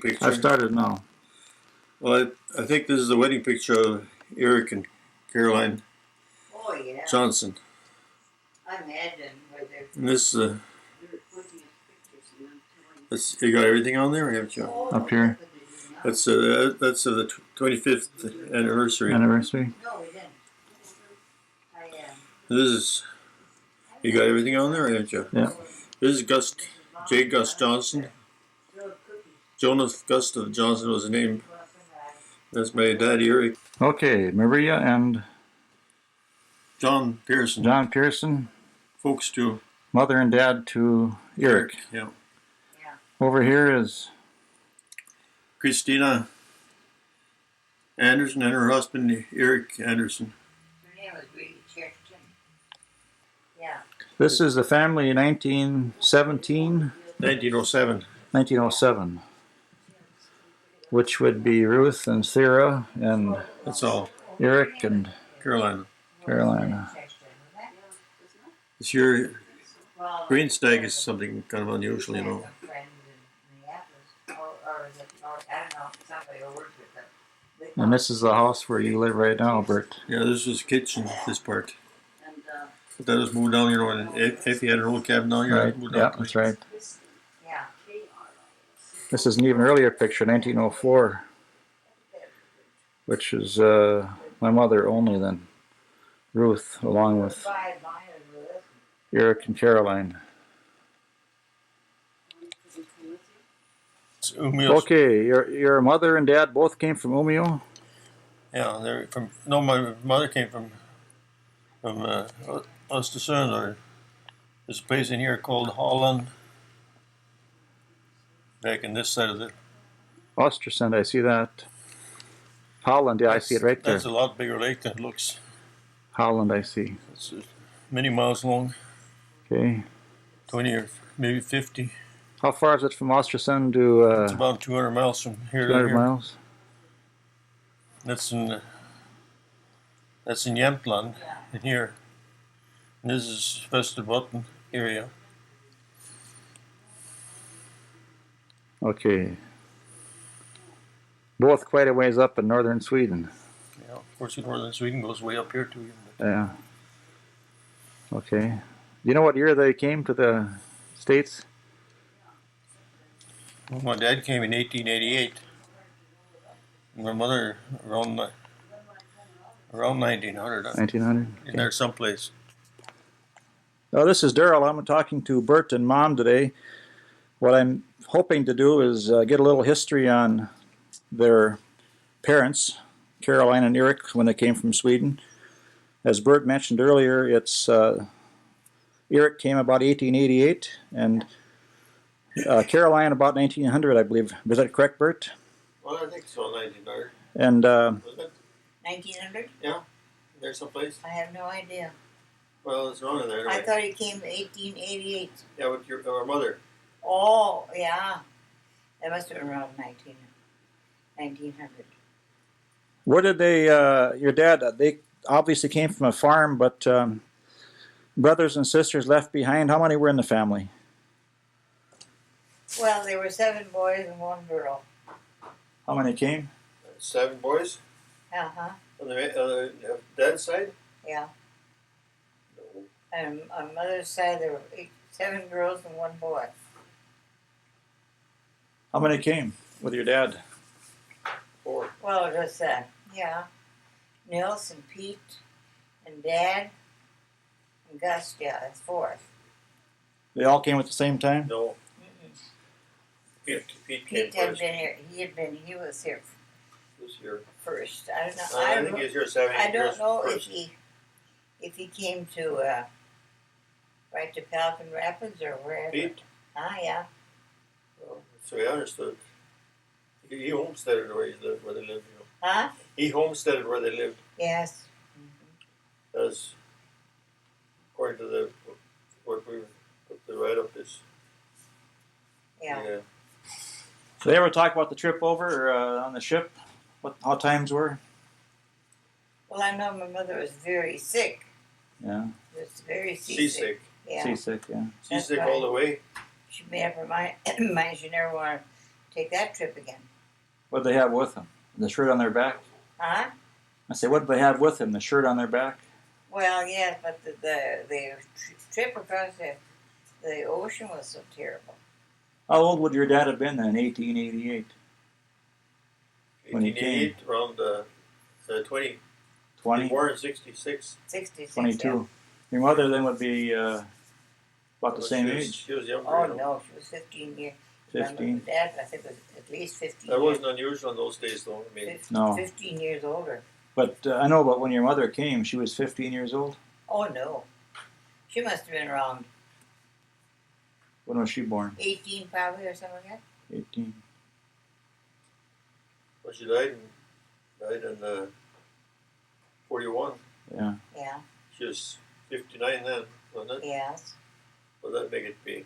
picture. I've started now. Well, I think this is the wedding picture of Eric and Caroline Johnson. I imagine where they're. And this, you got everything on there, haven't you? Up here. That's the 25th anniversary. No, we didn't. This is, you got everything on there, haven't you? Yeah. This is J. Gus Johnson. Jonas Gustav Johnson was his name. That's my dad, Eric. Okay, Maria and John Pearson. John Pearson. Folks to mother and dad to Eric. Yeah. Over here is Christina Anderson and her husband, Eric Anderson. Her name was really Kirsten. Yeah. This is the family 1917. 1907. 1907. Which would be Ruth and Sarah and that's all. Eric and Carolina. This year, green stag is something kind of unusual, you know. And this is the house where you live right now, Bert. Yeah, this is the kitchen, this part. But that was moved down, you know, and if you had an old cabin down here, right. moved Yeah, down. that's right. This is an even earlier picture, 1904, which is my mother only then, Ruth, along with Eric and Caroline. Okay, your mother and dad both came from Umeå? Yeah, they're from. No, my mother came from Östersund, or there's a place in here called Holland. Back in this side of the. Östersund, I see that. Holland, yeah, I see it right there. That's a lot bigger lake than it looks. Holland, I see. It's many miles long. Okay. 20 or maybe 50. How far is it from Östersund to... it's about 200 miles from here 200 to here. miles? That's in Jämtland, in here. And this is Västerbotten area. Okay. Both quite a ways up in northern Sweden. Yeah, of course, northern Sweden goes way up here too. Yeah. Okay. Do you know what year they came to the States? Well, my dad came in 1888. My mother around 1900. 1900? In there someplace. Now, this is Daryl. I'm talking to Bert and Mom today. What I'm hoping to do is get a little history on their parents, Caroline and Eric, when they came from Sweden. As Bert mentioned earlier, it's Eric came about 1888, and Caroline about 1900, I believe. Was that correct, Bert? Well, I think so, 1900. And wasn't it? 1900? Yeah, there's someplace. I have no idea. Well, it's wrong in there. Anyway. I thought he came in 1888. Yeah, with our mother. Oh, yeah. That must have been around 1900. where did they, your dad, they obviously came from a farm, but brothers and sisters left behind, how many were in the family? Well, there were 7 boys and 1 girl. How many came? 7 boys? Uh-huh. On the dad's side? Yeah. And on mother's side, there were 7 girls and 1 boy. How many came with your dad? 4. Well, it was, yeah, Nils and Pete and Dad and Gus, yeah, that's 4. They all came at the same time? No. Pete came Pete had first. been here. He was here This year. first. I don't know. I think he was here 7 years. I don't know first. if he came to right to Falcon Rapids or wherever. Pete? Ah, yeah. Well, so I understood. He homesteaded where they lived. You know. Huh? He homesteaded where they lived. Yes. As according to what we put the write up is. Yeah. So they ever talk about the trip over on the ship? How times were? Well, I know my mother was very sick. Yeah. Was very Seasick. Yeah. Seasick, yeah. Seasick all the way. She made up her mind she never wanted take that trip again. What did they have with them? The shirt on their back? Huh? I say, what did they have with them? The shirt on their back? Well, yes, but the trip across the ocean was so terrible. How old would your dad have been then in 1888? When he came? 1888, around 20. He 20? was born in 66. 66. 22. Yeah. Your mother then would be about the same she was, age? She was younger. Oh, you know. no, she was 15 years. 15? My dad, I think, was at least 15 That years. wasn't unusual in those days, though. I mean, No. 15 years older. But I know, but when your mother came, she was 15 years old? Oh, no. She must have been around When was she born? 18 probably or something like that. 18. well, she died in 41. Yeah. Yeah, She was 59 then, wasn't it? yes. Well, that'd make it be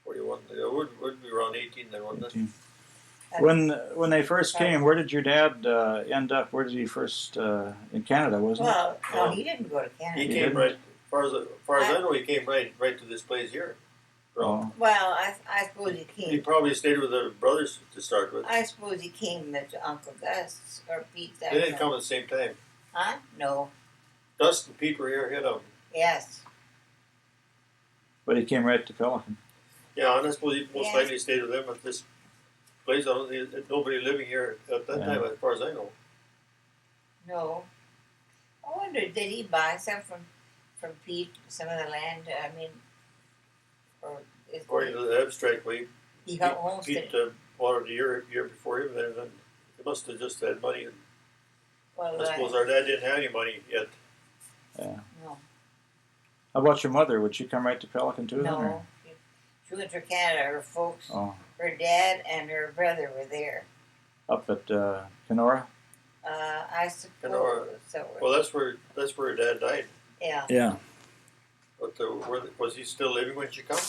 41. It would be around 18 then, wouldn't it? 18. When they first came, where did your dad end up? Where did he first in Canada? Wasn't Well, no, No. he didn't go to Canada. He He came didn't? right, as far as I know, he came right to this place here. he? Oh, Well, I suppose he He came. probably stayed with the brothers to start with. I suppose he came to Uncle Gus's or Pete's. They didn't come at the same time. Huh? No. Dust and Pete were here ahead of him. Yes. but he came right to Pelican. Yeah, and I suppose he most Yes. likely stayed with them at this place. I don't think nobody living here at that Yeah. time, as far as I know. No. I wonder, did he buy some from Pete, some of the land? I mean, or is According to the abstract, he got homestead? Pete bought it a year before him, and then he must have just had money. And Well, I suppose our dad didn't have any money yet. Yeah. no. How about your mother? Would she come right to Pelican too? Then, or? No. She went to Canada. Her folks, Oh, her dad and her brother were there. up at Kenora? I suppose. Kenora. So, Well, that's where her dad died. yeah. Yeah. But was he still living when she come?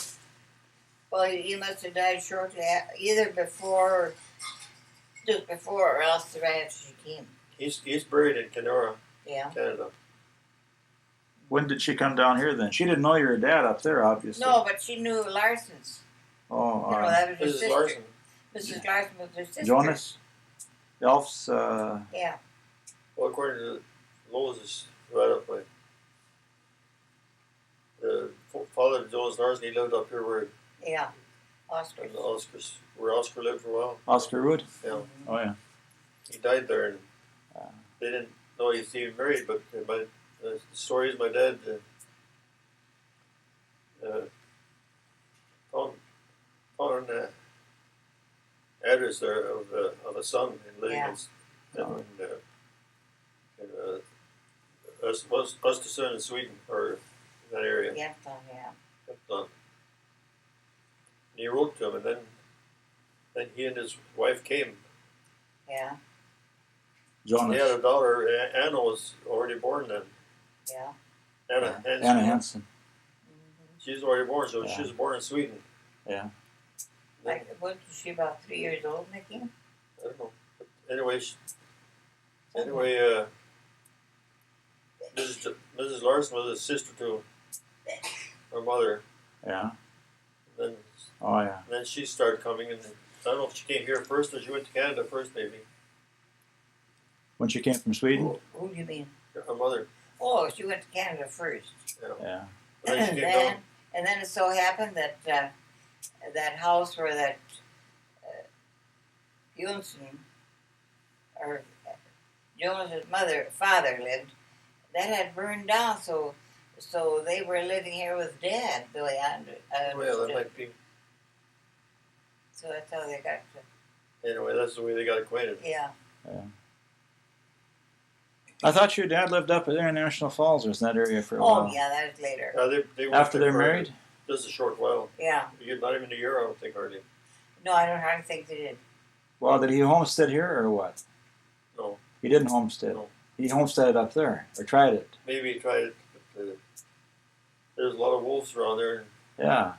Well, he must have died shortly, either just before or else right after she came. He's buried in Kenora, Yeah. Canada. When did she come down here then? She didn't know your dad up there, obviously. No, but she knew Larson's. Oh, You know, that was her Mrs. sister. Larson. Mrs. Larson was her sister. Jonas? Elf's, Yeah. Well, according to Moses, right up by the father of Jonas Larson, he lived up here where Oscar lived for a while. Oscar Wood? Yeah, Oh, yeah. he died there, and Ah. they didn't know he was even married. But the story is my dad found an address there of a son in Livingston, Oh. and Östersund in Sweden, or in that area. Yeah. And he wrote to him, and then he and his wife came. Yeah. Jonas. He had a daughter. Anna was already born then. Yeah. Anna Hansen. Anna Hansen. Mm-hmm. She's already born, so Yeah. she was born in Sweden. Yeah. Like, was she about 3 years old when they came? I don't know. But anyway, Mrs. Larson was a sister to her mother. Yeah. And Oh, yeah. then she started coming, and I don't know if she came here first or she went to Canada first, maybe. When she came from Sweden? Who do you mean? Her mother. Oh, she went to Canada first. Yeah. And then she came down. And then it so happened that that house where that Johnson, or Jonas's father lived, that had burned down, so they were living here with Dad, the way I Well, that understood. might be. So that's how they got to, Anyway, that's the way they got acquainted. yeah. I thought your dad lived up at International Falls or was in that area for a Oh, while. yeah, that was later. They went After there they're for married? just a short while. Yeah. Not even a year, I don't think, hardly. No, I don't think they did. Well, did he homestead here or what? No. He didn't homestead. No. He homesteaded up there, or tried it. Maybe he tried it, but there's a lot of wolves around there. Yeah.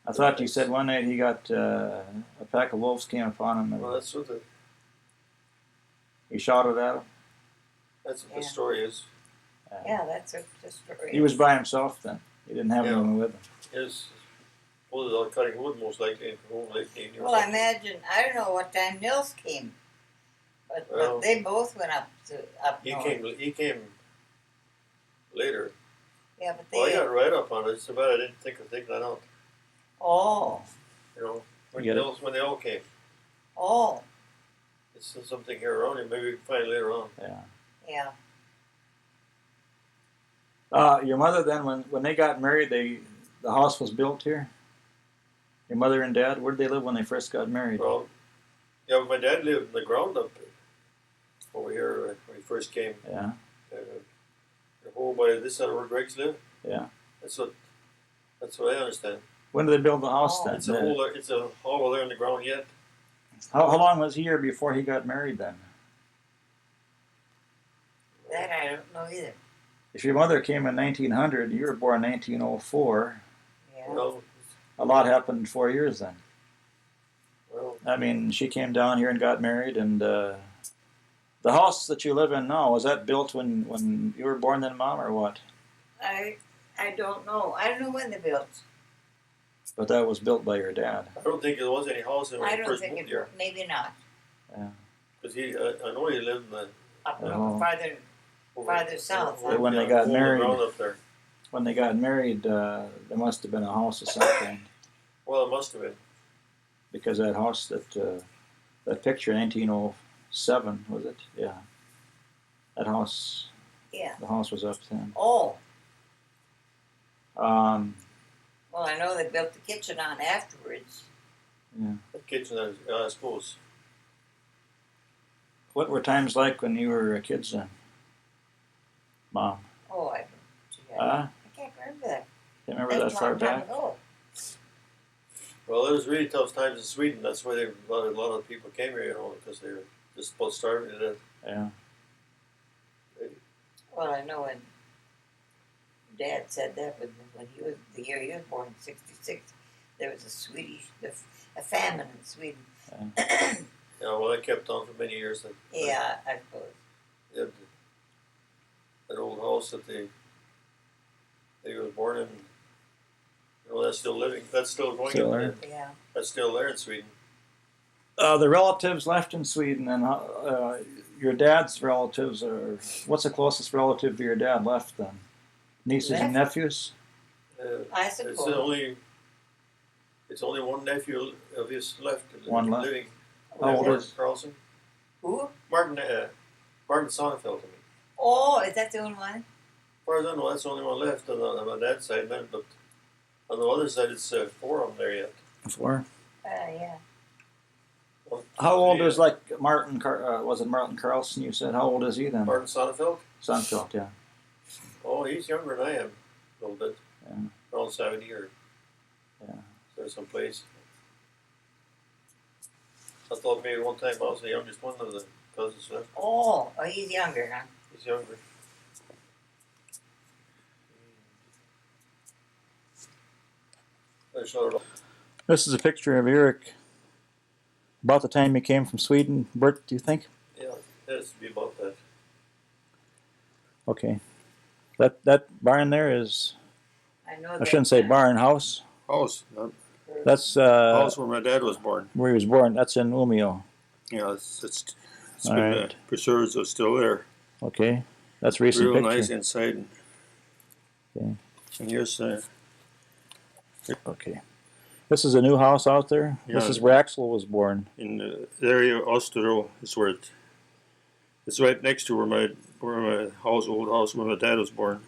I thought you said one night he got a pack of wolves came upon him and Well, that's what he shot it at him. the Yeah. story is. Yeah, that's the story. He was by himself then. He didn't have Yeah. anyone with him. His Well, they're all cutting wood most likely in home late 18 years. Well, I imagine, I don't know what time Nils came, Well, but they both went up He north. came later. Yeah, but Well, I they, got right up on it. It's too bad I didn't think of taking that out. oh, You know, when, Get it? when they all came. oh, It's something here around here. Maybe we can find it later on. Yeah. yeah. Your mother then, when they got married, the house was built here? Your mother and dad, where did they live when they first got married? Well, yeah, but my dad lived in the ground up over here when he first came. Yeah. The whole by this side of where Greg's lived. Yeah. That's what I understand. When did they build the house Oh. then? It's a hollow there in the ground yet. How long was he here before he got married then? That I don't know either. If your mother came in 1900, you were born 1904. Yeah. Well, A lot happened in 4 years then. well, I mean, she came down here and got married, and the house that you live in now, was that built when you were born then, Mom, or what? I don't know. I don't know when they built. But that was built by your dad. I don't think there was any house when I he don't first think moved it. here. Maybe not. Because I know he lived in the Up Oh. farther. Farther south, huh? When they got over married. the ground up there. When they got married, there must have been a house of some kind, Well, it must have been. because that house that picture, 1907, was it? Yeah. That house, Yeah. the house was up then. Oh, Um, well, I know they built the kitchen on afterwards. The kitchen, I suppose. what were times like when you were kids then, Mom? Oh, I don't. Gee, I I can't remember that. can't remember That's that a far long time back. ago. Well, it was really tough times in Sweden. That's why a lot of people came here, you know, because they were just about starving to death. Yeah. Well, I know when Dad said that when he was the year he was born in '66, there was a famine in Sweden. Yeah, well, that kept on for many years. Yeah, I suppose. They had that old house that they was born in. You know, that's still living. That's still going. Still there. Yeah. That's still there in Sweden. The relatives left in Sweden, and your dad's relatives are. What's the closest relative to your dad left then? Nieces and Left? nephews? I suppose. It's only one nephew of his left. One left. Living. How old Martin is? Carlson? Who? Martin Sonnenfeld. I mean. Oh, is that the only one? As far as I know, that's the only one left on my dad's side. Then, but on the other side, it's 4 of them there yet. 4. Yeah. One, two, How old three, is Martin? Was it Martin Carlson? You said how old is he then? Martin Sonnenfeld? Sonnenfeld, yeah. Oh, he's younger than I am a little bit. Yeah. Around 70 or someplace. I thought maybe one time I was the youngest one of the cousins left. Oh, he's younger, huh? He's younger. I showed it off. This is a picture of Eric about the time he came from Sweden. Bert, do you think? Yeah, it has to be about that. Okay. That barn there is, I know. I shouldn't say barn, house. House. That's House where my dad was born. where he was born. That's in Umeå. Yeah, it's All been right. preserved, so it's still there. Okay. That's a recent Real picture. nice inside. Okay. And here's Okay. This is a new house out there. This Yeah. is where Axel was born. in the area of Ostero is where it's right next to where my old house where my dad was born.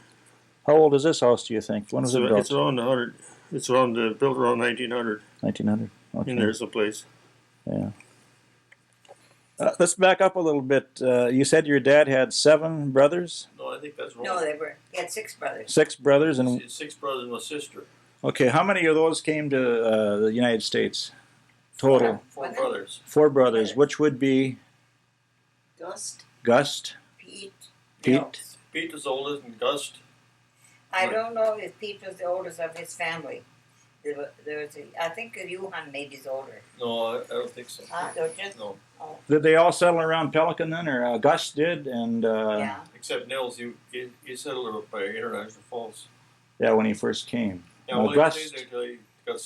How old is this house, do you think? When was it built? It's around 100. It's built around 1900 1900. Okay. in there someplace. Yeah. Let's back up a little bit. You said your dad had 7 brothers? No, I think that's wrong. No, he had 6 brothers. 6 brothers, and 6 brothers and a sister. okay, how many of those came to the United States? Total. 4 brothers. 4 brothers, which would be Gust, Pete. Pete. Nils. Pete was oldest and Gust. I don't know if Pete was the oldest of his family. There was I think Johan maybe is older. No, I don't think so. Don't you? No. Oh, Did they all settle around Pelican then, or Gust did? And yeah. Except Nils, he settled up by International Falls. yeah, when he first came. Yeah, well, Gust- he stayed there till he got